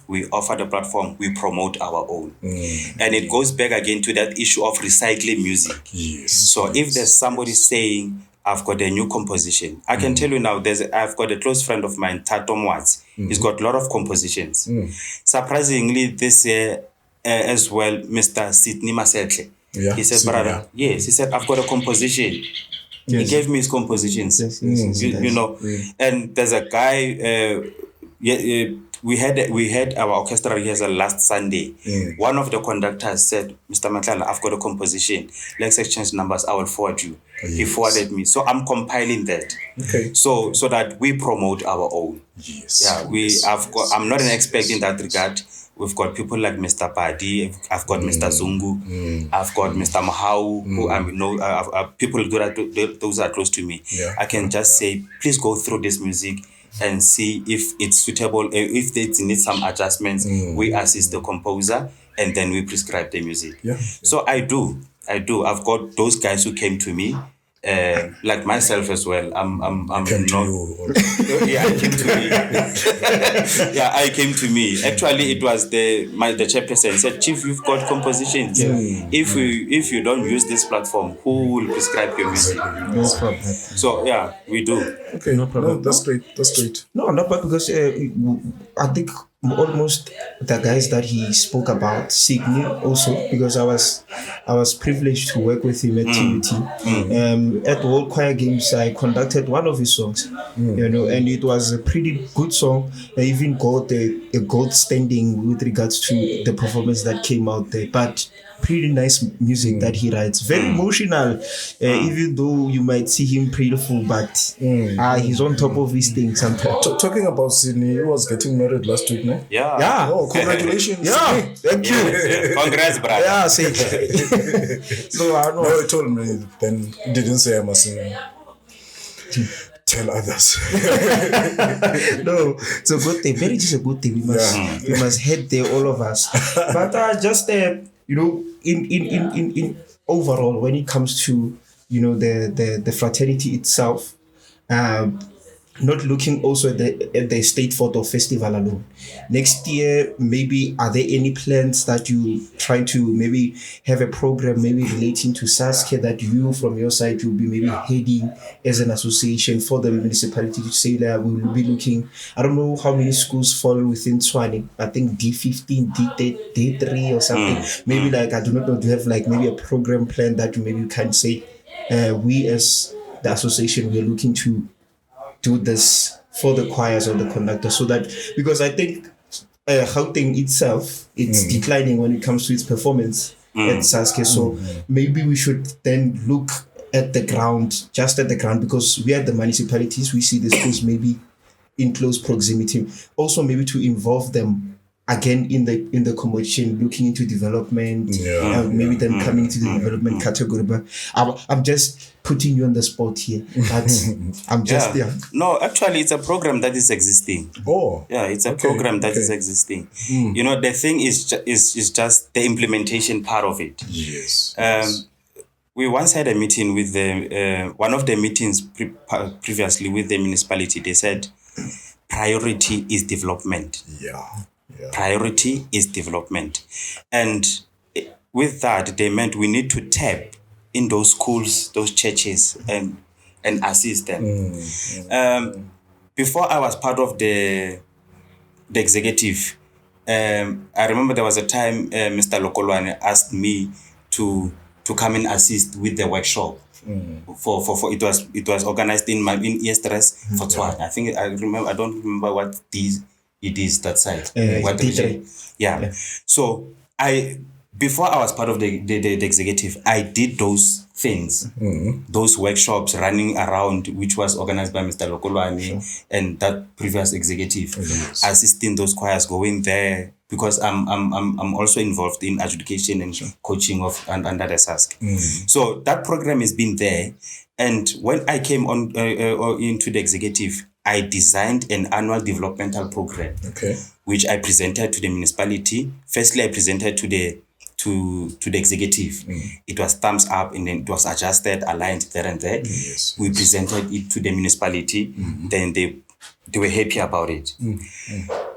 S2: We promote our own. And it goes back again to that issue of recycling music.
S1: Yes.
S2: So if there's somebody saying, I've got a new composition, I can tell you now, I've got a close friend of mine, Tato Mwatsi. He's got a lot of compositions. Surprisingly, this year as well, Mr. Sidney Masetle.
S1: Yeah,
S2: he said, brother, he said, I've got a composition. He gave me his compositions. You know, and there's a guy, we had our orchestra rehearsal last Sunday. One of the conductors said, Mr. Matlala, I've got a composition. Let's exchange numbers. I will forward you. He forwarded me. So I'm compiling that.
S1: Okay.
S2: So that we promote our own.
S1: Yes.
S2: Yeah, I'm not an expert in that regard. We've got people like Mr. Padi. I've got Mr. Zungu. I've got Mr. Mahau, who I know people those are close to me.
S1: Yeah.
S2: I can just say, please go through this music and see if it's suitable. If it needs some adjustments, we assist the composer, and then we prescribe the music.
S1: Yeah.
S2: So I do. I've got those guys who came to me. like myself as well. I'm
S1: Came to
S2: not.
S1: you.
S2: Yeah, I came to me. Yeah, I came to me. Actually, it was the chairperson said, "Chief, you've got compositions. If you don't use this platform, who will prescribe your music?"
S3: No problem.
S2: So yeah, we do.
S1: Okay,
S3: No problem.
S1: that's great. That's great.
S3: No, not bad because I think almost the guys that he spoke about, Sydney also, because I was privileged to work with him at TUT. At World Choir Games, I conducted one of his songs, and it was a pretty good song. I even got a gold standing with regards to the performance that came out there. But pretty nice music that he writes. Very emotional, even though you might see him playful, but he's on top of his thing sometimes.
S1: Talking about Sydney, he was getting married last week, no?
S2: Yeah.
S3: Yeah.
S1: Oh, congratulations.
S3: Yeah, thank you.
S2: Yeah. Congrats, brother.
S3: Yeah, say. So I know.
S1: No, he told me, then he didn't say I must tell others.
S3: No, it's a good thing. Marriage is a good thing. We must head there, all of us. But just in overall, when it comes to the fraternity itself, not looking also at the State Photo Festival alone. Next year, maybe are there any plans that you trying to maybe have a program maybe relating to Saskia that you from your side will be maybe heading as an association for the municipality to say that we will be looking. I don't know how many schools fall within Tshwane. I think D15, D3 or something. Maybe like I do not know. Do you have like maybe a program plan that you maybe can say we as the association we are looking to do this for the choirs or the conductor, so that because I think Gauteng itself it's declining when it comes to its performance at Saskia. So maybe we should then look at the ground, just at the ground, because we are the municipalities, we see the schools maybe in close proximity. Also maybe to involve them again in the competition, looking into development, maybe them coming to the development category. But I'm just putting you on the spot here. But I'm just
S2: No, actually, it's a program that is existing.
S1: Oh,
S2: yeah, it's a program that is existing. The thing is just the implementation part of it.
S1: Yes.
S2: We once had a meeting with one of the meetings previously with the municipality. They said priority is development.
S1: Yeah.
S2: Priority is development. And with that, they meant we need to tap in those schools, those churches, and assist them. Before I was part of the executive, I remember there was a time Mr. Lokolwane asked me to come and assist with the workshop. For it was organized in Estress for Tshwane. I think I don't remember what it is that side. What region? Yeah. So before I was part of the executive, I did those things, those workshops running around, which was organized by Mr. Lokolwane and that previous executive, assisting those choirs, going there, because I'm also involved in education and coaching of under the SASC. So that program has been there, and when I came on into the executive, I designed an annual developmental program, which I presented to the municipality. Firstly, I presented to the executive. It was thumbs up, and then it was adjusted, aligned there and there. We presented it to the municipality. Then they were happy about it.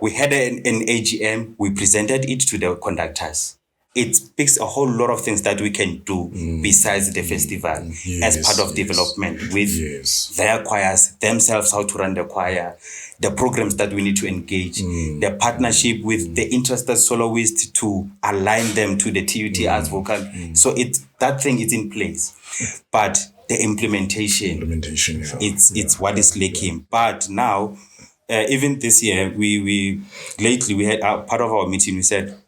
S2: We had an AGM. We presented it to the conductors. It speaks a whole lot of things that we can do besides the festival as part of development with their choirs, themselves, how to run the choir, the programs that we need to engage, the partnership with the interested soloists to align them to the TUT Arts Vocal. So that thing is in place. But the implementation it's what is lacking. But now, even this year, we had part of our meeting, we said,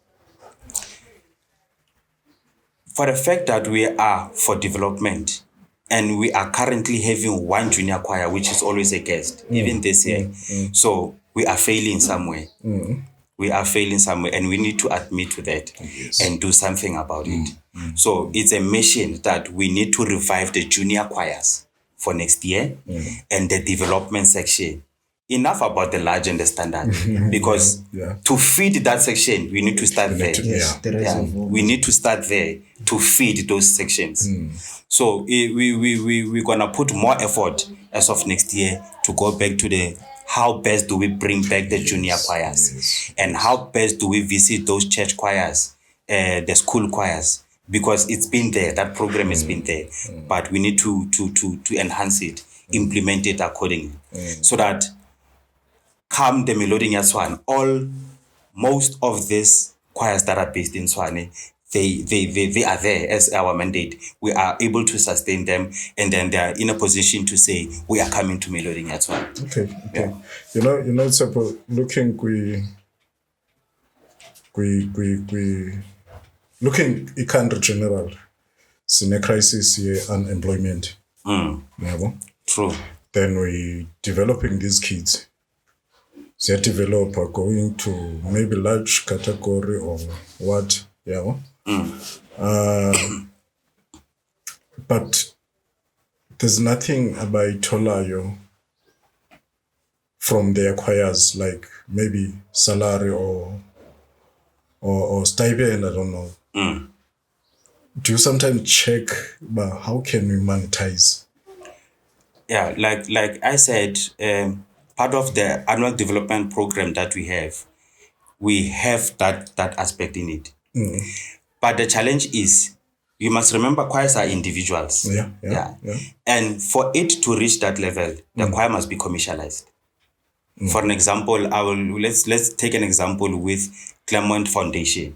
S2: for the fact that we are for development and we are currently having one junior choir, which is always a guest, even this year. So we are failing somewhere. We are failing somewhere, and we need to admit to that and do something about it. So it's a mission that we need to revive the junior choirs for next year and the development section. enough about the large and the standard, because to feed that section, we need to start there. We need to start there to feed those sections. So we're going to put more effort as of next year to go back to the how best do we bring back the junior choirs, and how best do we visit those church choirs, the school choirs, because it's been there, that program has been there, but we need to enhance it, implement it accordingly, so that come the Meloding ya Tshwane, most of these choirs that are based in Tshwane, they are there as our mandate. We are able to sustain them, and then they are in a position to say we are coming to Meloding ya Tshwane.
S1: Okay. You know, Tshepo, looking looking in country general, sine crisis here, unemployment.
S2: True.
S1: Then we developing these kids. They develop are going to maybe large category or what, but there's nothing about Tolayo from their choirs, like maybe salary or stipend, I don't know. Do you sometimes check, but how can we monetize?
S2: Yeah, like I said, part of the annual development program that we have that aspect in it. But the challenge is, you must remember, choirs are individuals.
S1: Yeah.
S2: And for it to reach that level, the choir must be commercialized. For an example, let's take an example with Claremont Foundation.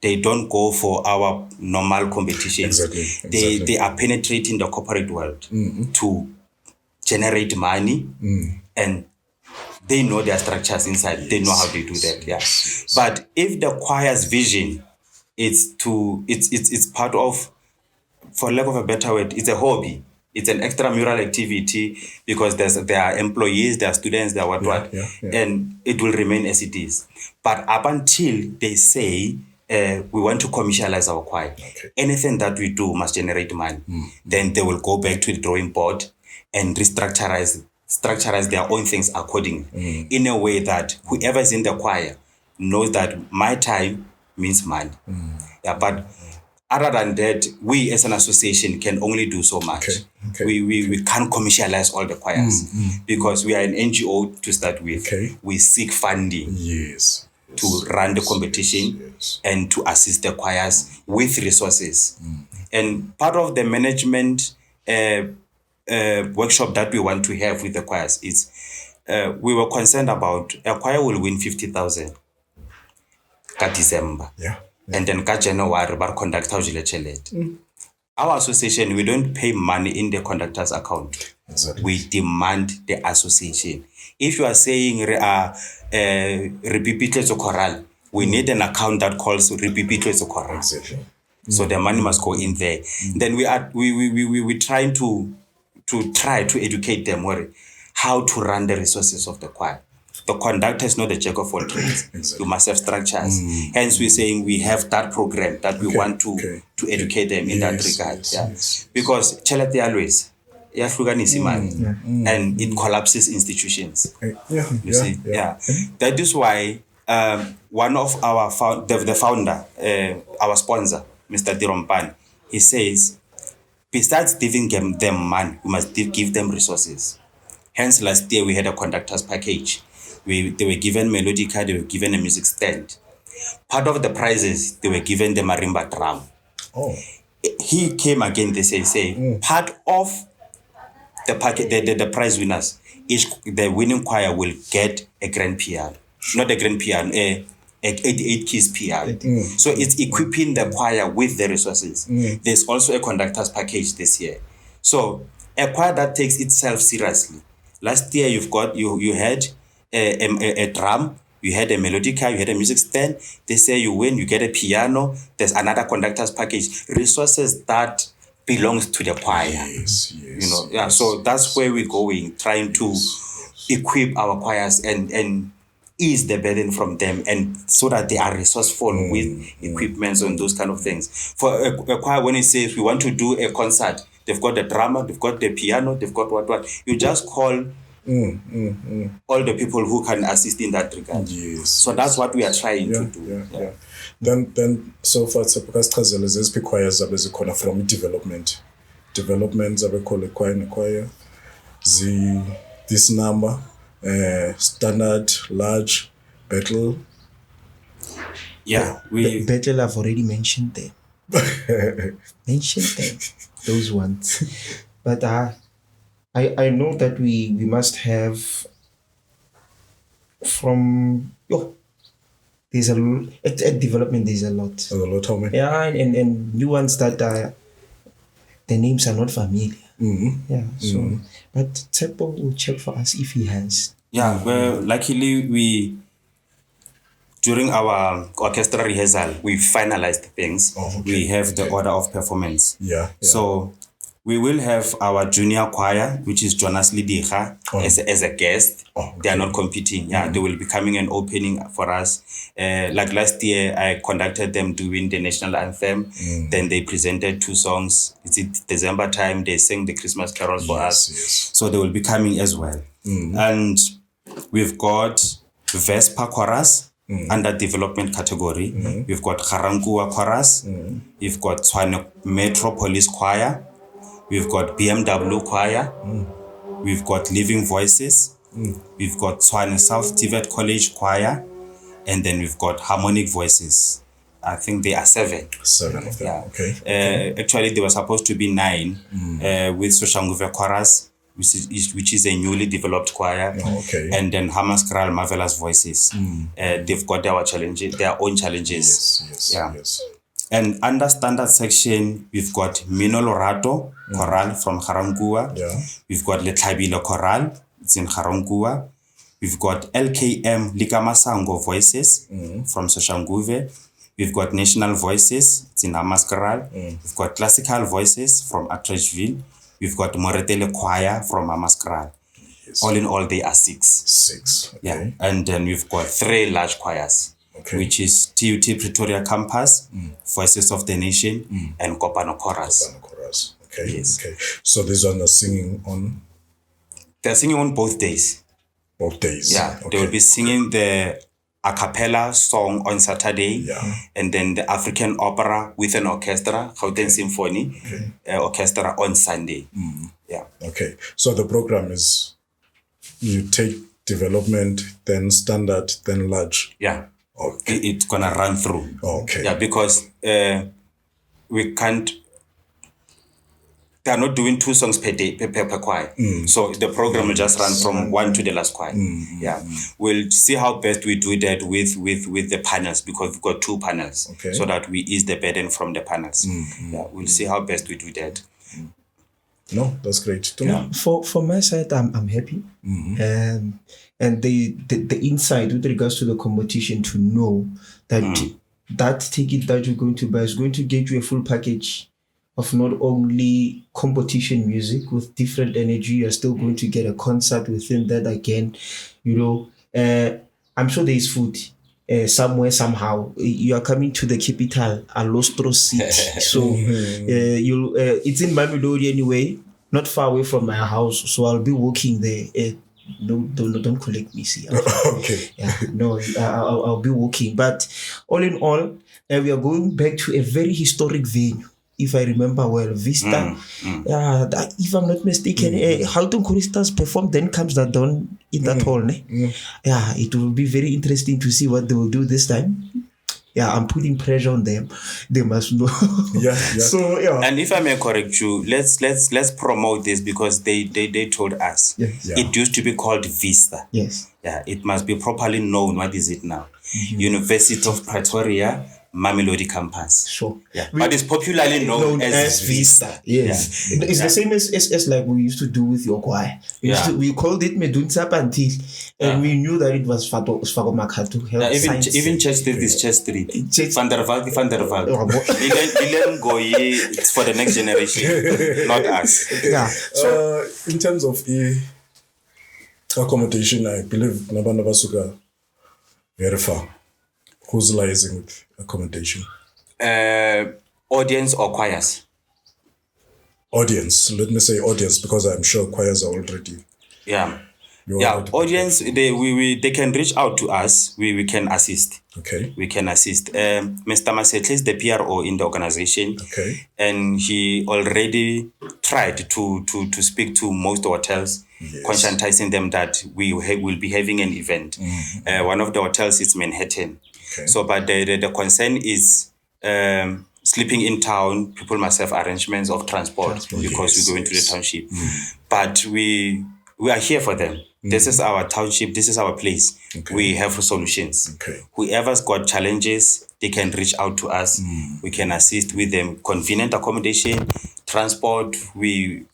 S2: They don't go for our normal competitions.
S1: Exactly.
S2: They are penetrating the corporate world to generate money, and they know their structures inside. They know how they do that. But if the choir's vision is it's part of, for lack of a better word, it's a hobby. It's an extramural activity, because there are employees, there are students, there are what, and it will remain as it is. But up until they say, we want to commercialize our choir, anything that we do must generate money. Then they will go back to the drawing board and structurize their own things accordingly, in a way that whoever is in the choir knows that my time means money. But other than that, we as an association can only do so much. We can't commercialize all the choirs, because we are an NGO to start with. We seek funding to run the competition and to assist the choirs with resources. And part of the management workshop that we want to have with the choirs is, we were concerned about a choir will win 50,000 ka December. And then ka January, bar conductor our association, we don't pay money in the conductor's account. We demand the association. If you are saying Repipitletso Choral, we need an account that calls Repipitletso Choral. So the money must go in there. Then we trying to educate them how to run the resources of the choir. The conductor is not a jack of all trades. You must have structures. Hence, we're saying we have that program that we want to educate them in that regard. Because chelete always, and it collapses institutions. You see, that is why one of our the founder, our sponsor, Mr. Dirompan, he says, besides giving them money, we must give them resources. Hence, last year we had a conductor's package. They were given melodica, they were given a music stand. Part of the prizes, they were given the marimba drum. He came again, they say part of the package, the prize winners, the winning choir will get a grand piano. Not a grand piano, a 88 keys piano. So it's equipping the choir with the resources. There's also a conductor's package this year. So a choir that takes itself seriously. Last year you had a drum, you had a melodica, you had a music stand. They say you win, you get a piano. There's another conductor's package. Resources that belongs to the choir. So that's where we're going, trying to equip our choirs and ease the burden from them, and so that they are resourceful with equipments and those kind of things. For a choir, when it says we want to do a concert, they've got the drummer, they've got the piano, they've got what. You just call all the people who can assist in that regard.
S1: Yes.
S2: So that's what we are trying to do.
S1: Yeah. Then so far because chazela zeziphi choirs zabe zikhona from development zabe khole choir this number standard, large, battle.
S2: Yeah,
S3: battle I've already mentioned them. Those ones. But I know that we must have from there's a at development there's a lot.
S1: There's a lot, how many?
S3: Yeah, and new ones that the names are not familiar. Yeah, so but Tshepo will check for us if he has.
S2: Yeah, well, luckily during our orchestra rehearsal, we finalized things.
S1: Oh, okay.
S2: We have the order of performance.
S1: Yeah.
S2: So we will have our junior choir, which is Jonas Lidiga, as a guest.
S1: Oh, okay.
S2: They are not competing. Yeah, they will be coming and opening for us. Like last year, I conducted them doing the national anthem. Then they presented 2 songs. It's December time. They sang the Christmas carols for us.
S1: Yes.
S2: So they will be coming as well. And we've got Vespa chorus under development category. We've got Garankuwa chorus. We've got Tshwane Metropolis choir. We've got BMW choir. We've got Living Voices. We've got Tshwane South Tibet College choir. And then we've got Harmonic Voices. I think there are 7.
S1: 7 of them.
S2: Yeah.
S1: Okay.
S2: Actually, there were supposed to be 9 with Soshanguve chorus, which is a newly developed choir.
S1: Oh, okay.
S2: And then Hamaskral Marvelous Voices. They've got their own challenges.
S1: Yes.
S2: And under standard section, we've got Mino Lorato choral from Garankuwa.
S1: Yeah.
S2: We've got Letlhabile choral, it's in Garankuwa. We've got LKM Likamasango Voices from Soshanguve. We've got National Voices, it's in Hamaskral. We've got Classical Voices from Atteridgeville. We've got Moretele Choir from Hamaskral.
S1: Yes.
S2: All in all, they are 6.
S1: 6. Okay.
S2: Yeah. And then we've got 3 large choirs.
S1: Okay.
S2: Which is TUT Pretoria Campus, Voices of the Nation, and Kopano Chorus.
S1: Okay.
S2: Yes.
S1: Okay. So these ones are singing on?
S2: They're singing on both days.
S1: Both days.
S2: Yeah.
S1: Okay.
S2: They will be singing the a cappella song on Saturday.
S1: Yeah.
S2: And then the African opera with an orchestra, Gauteng Symphony Orchestra on Sunday. Yeah.
S1: Okay. So the program is you take development, then standard, then large.
S2: Yeah.
S1: Okay.
S2: It's gonna run through.
S1: Okay.
S2: Yeah, because we can't. They are not doing 2 songs per day per choir. So the program will just run from 1 to the last choir. Yeah, we'll see how best we do that with the panels, because we've got 2 panels.
S1: Okay.
S2: So that we ease the burden from the panels. Yeah, we'll see how best we do that.
S1: No, that's great.
S3: Yeah. For my side, I'm happy. And the insight with regards to the competition, to know that that ticket that you're going to buy is going to get you a full package of not only competition music with different energy, you're still going to get a concert within that again. I'm sure there is food somewhere, somehow. You are coming to the capital, Alostro City. So it's in Meloding anyway, not far away from my house. So I'll be walking there. Don't collect me, see.
S1: Okay.
S3: Yeah, no, I'll be walking. But all in all, we are going back to a very historic venue. If I remember well, Vista. If I'm not mistaken, Halton Choristas performed, then comes that down in that hall. Yeah, it will be very interesting to see what they will do this time. Yeah, I'm putting pressure on them. They must know.
S1: Yeah.
S3: So yeah.
S2: And if I may correct you, let's promote this, because they told us.
S3: Yes.
S1: Yeah.
S2: It used to be called Vista.
S3: Yes.
S2: Yeah, it must be properly known. What is it now? University of Pretoria, Mamelodi campus.
S3: Sure.
S2: Yeah. But it's popularly known as Vista.
S3: Yes.
S2: Yeah.
S3: It's the same as like we used to do with your choir. We called it Medunsa Pantil, and we knew that it was Sfago Makatu.
S2: Even Church Street is Church Street. Van der Valk. It's for the next generation, not us.
S3: Yeah.
S1: So in terms of accommodation, I believe Nabanaba Basuka very far. Who's liaising with accommodation?
S2: Audience or choirs?
S1: Audience. Let me say audience, because I'm sure choirs are already.
S2: Yeah. Audience, they can reach out to us. We can assist.
S1: Okay.
S2: We can assist. Mr. Masetle is the PRO in the organization.
S1: Okay.
S2: And he already tried to speak to most hotels, conscientizing them that we will be having an event. One of the hotels is Manhattan.
S1: Okay.
S2: So, but the concern is sleeping in town. People must have arrangements of transport because we go into the township. But we are here for them. This is our township. This is our place.
S1: Okay.
S2: We have solutions.
S1: Okay.
S2: Whoever's got challenges, they can reach out to us. We can assist with them. Convenient accommodation, transport. We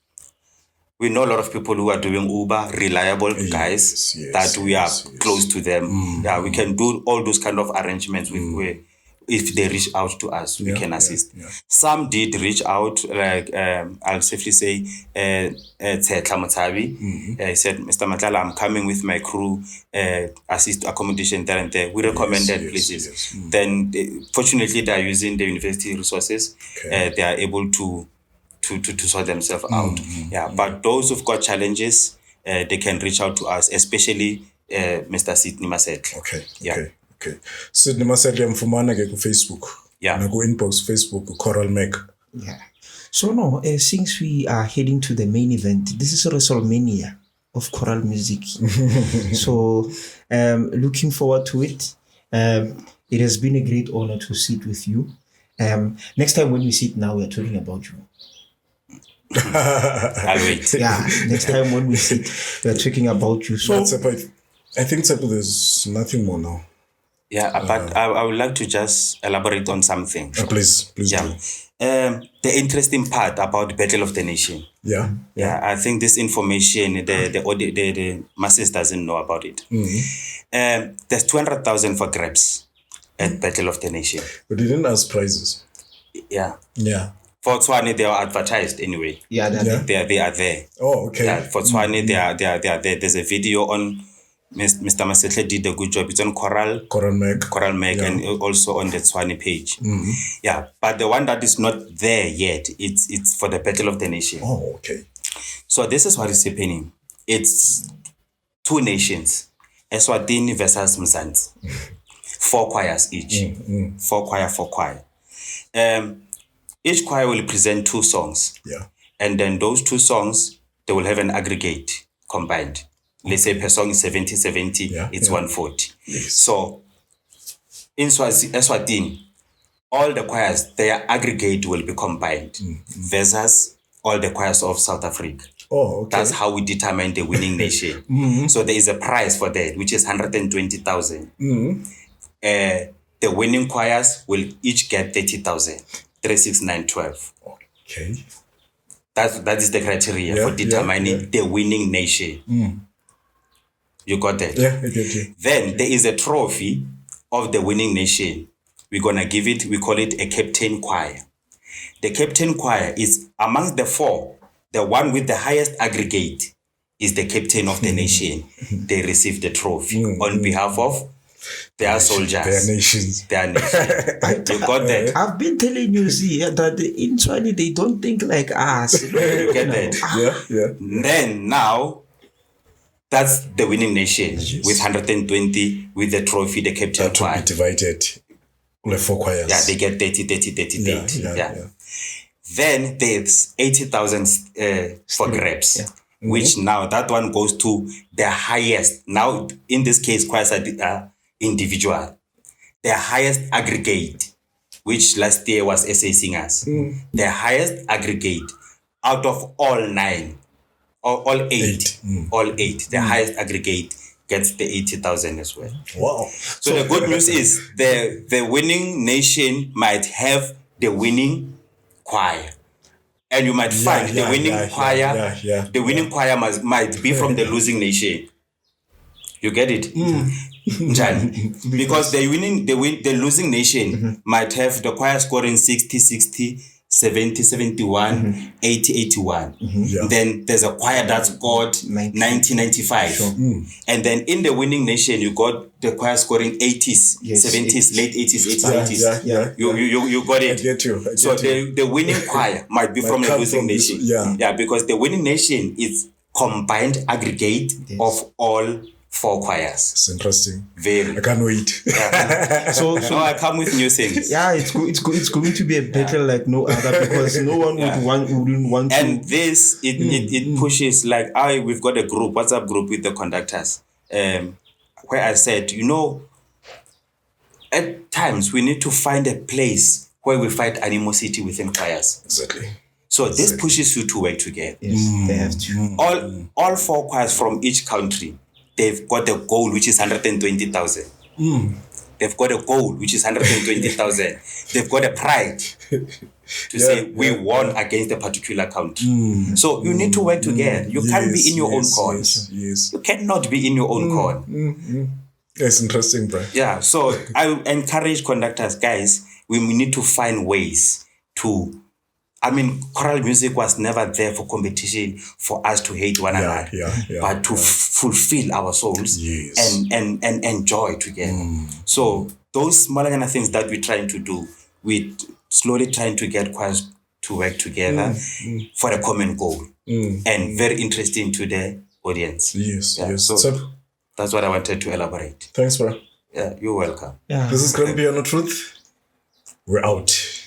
S2: know a lot of people who are doing Uber, reliable guys that we are close to them. Yeah, we can do all those kind of arrangements with if they reach out to us, we can assist. Some did reach out, like I'll safely say, Tshepo Matlala. He said, Mr. Matlala, I'm coming with my crew, assist accommodation there and there. We recommended places. Then, fortunately, they are using the university resources. They are able to sort themselves out. But those who've got challenges, they can reach out to us, especially Mr. Sidney Masetle.
S1: Okay. Sidney Masetle mfumana ke ku Facebook. Na ku inbox Facebook Choral Mac.
S3: So no, since we are heading to the main event, this is a WrestleMania of choral music. So looking forward to it. It has been a great honor to sit with you. Next time when we sit now, we are talking about you.
S2: I'll wait.
S3: Next time when we sit, we are talking about you. So
S1: I think there's nothing more now.
S2: But I would like to just elaborate on something.
S1: Please do.
S2: The interesting part about the Battle of the Nation. I think this information, the masses doesn't know about it. There's 200,000 for grabs at Battle of the Nation.
S1: But you didn't ask prizes.
S2: For Tshwane, they are advertised anyway. They are there.
S1: Oh, okay.
S2: For Tshwane, they are there. There's a video on Mr. Masetle did a good job. It's on Choral Mac, and also on the Tshwane page. But the one that is not there yet, it's for the Battle of the Nation.
S1: Oh, okay.
S2: So this is what is happening. It's two nations, Eswatini versus Mzansi. 4 choirs each. 4 choir. Each choir will present 2 songs. And then those 2 songs, they will have an aggregate combined. Let's say per song is 70, it's 140. So in Eswatini, all the choirs, their aggregate will be combined versus all the choirs of South Africa.
S1: Oh, okay.
S2: That's how we determine the winning nation. So there is a prize for that, which is 120,000. The winning choirs will each get 30,000. 3, 6, 9, 12.
S1: Okay.
S2: That is the criteria for determining the winning nation. You got that?
S1: I get you.
S2: Then there is a trophy of the winning nation. We're going to give it, we call it a captain choir. The captain choir is amongst the 4, the one with the highest aggregate is the captain of the nation. They receive the trophy on behalf of their soldiers.
S1: Their nations.
S2: You got that?
S3: I've been telling you, that in Tshwane, they don't think like us.
S2: You get that? Then now, that's the winning nation with 120 with the trophy, the captain choir.
S1: To be divided. Like 4 choirs.
S2: They get 30. Then there's 80,000 for grabs, which now that one goes to the highest. Now, in this case, choirs are individual. The highest aggregate, which last year was SA Singers. The highest aggregate out of all 9. All 8. The highest aggregate gets the 80,000 as well.
S1: Wow.
S2: So the good news is the winning nation might have the winning choir. And you might find the winning choir, the winning choir might be from the losing nation. You get it? Because the losing nation might have the choir scoring 60, 70, 71, 80, 81. Then there's a choir that scored 90, 95. And then in the winning nation, you got the choir scoring 80s, 70s, late 80s, 80s. You got it.
S1: I get you.
S2: The winning choir might be from the losing nation. Because the winning nation is combined aggregate of all 4 choirs.
S1: It's interesting.
S2: Very.
S1: I can't wait.
S2: Yeah. So I come with new things.
S3: Yeah, it's going to be a battle like no other, because no one wouldn't want
S2: and
S3: to.
S2: This it pushes, like we've got a group, WhatsApp group with the conductors, where I said, at times we need to find a place where we fight animosity within choirs.
S1: Exactly.
S2: So this pushes you to work together.
S3: Yes, they have to.
S2: All 4 choirs from each country, they've got a goal which is 120,000. They've got a goal which is 120,000. They've got a pride to say we won against a particular country. So you need to work together. You can't be in your own corner.
S1: Yes.
S2: You cannot be in your own corner.
S1: It's interesting, bro.
S2: Yeah. So I encourage conductors, guys, we need to find ways to. Choral music was never there for competition, for us to hate one another, but to fulfill our souls and enjoy together. So those smaller kind of things that we're trying to do, we're slowly trying to get choirs to work together for a common goal, and very interesting to the audience.
S1: Yes.
S2: So that's what I wanted to elaborate.
S1: Thanks, bro.
S2: Yeah, you're welcome.
S3: Yeah.
S1: This is Grand Piano Truth. We're out.